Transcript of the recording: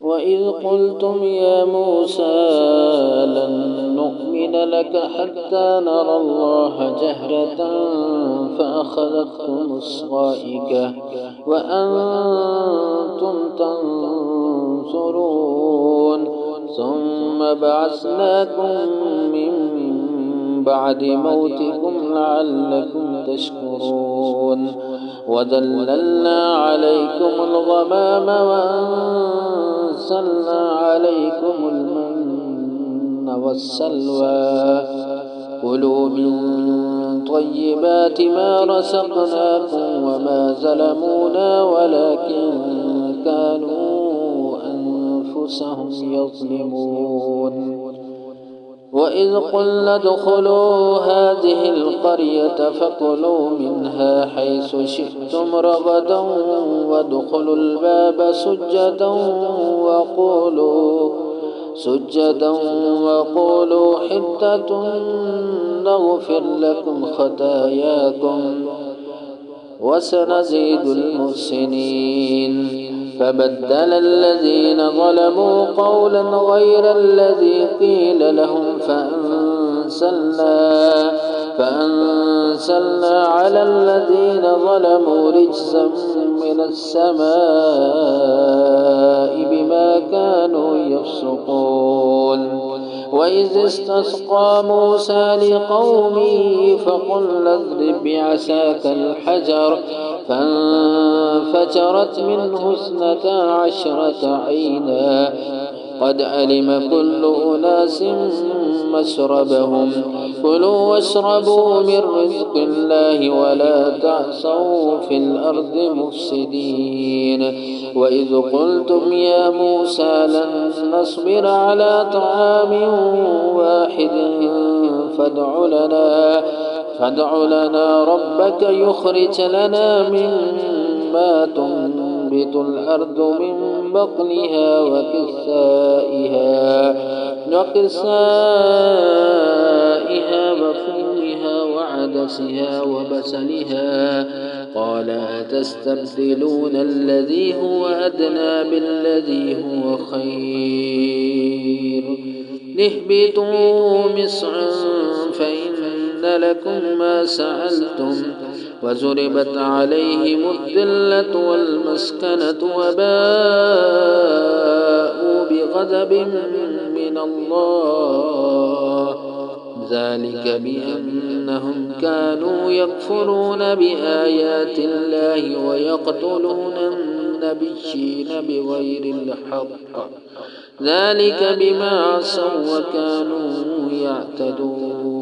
وإذ قلتم يا موسى لن نؤمن لك حتى نرى الله جهرة فأخذتكم الصاعقة وأنتم تنظرون ثم بعثناكم من بعد موتكم لعلكم تشكرون وذللنا عليكم الغمام وأنزلنا عليكم المن والسلوى كلوا من طيبات ما رزقناكم وما ظلمونا ولكن كانوا أنفسهم يظلمون وإذ قلنا ادخلوا هذه القرية فكلوا منها حيث شئتم رغدا وادخلوا الباب سجدا وقولوا حتة نغفر لكم خطاياكم وسنزيد المحسنين فبدل الذين ظلموا قولا غير الذي قيل لهم فأنزلنا على الذين ظلموا رجزا من السماء بما كانوا يفسقون وإذ استسقى موسى لقومه فقل اضرب بعصاك الحجر فانفجرت منه 12 عينا قد علم كل أناس مشربهم كلوا واشربوا من رزق الله ولا تعصوا في الأرض مفسدين وإذ قلتم يا موسى لن نصبر على طعام واحد فادع لنا ربك يخرج لنا مما تنبت الأرض من بقلها وقثائها وفومها وعدسها وبصلها قال أتستبدلون الذي هو أدنى بالذي هو خير اهبطوا مصرا فإن لكم ما سألتم وضربت عليهم الذلة والمسكنة وباءوا بغضب من الله ذلك بأنهم كانوا يكفرون بآيات الله ويقتلون النبيين بغير الحق ذلك بما عصوا وكانوا يعتدون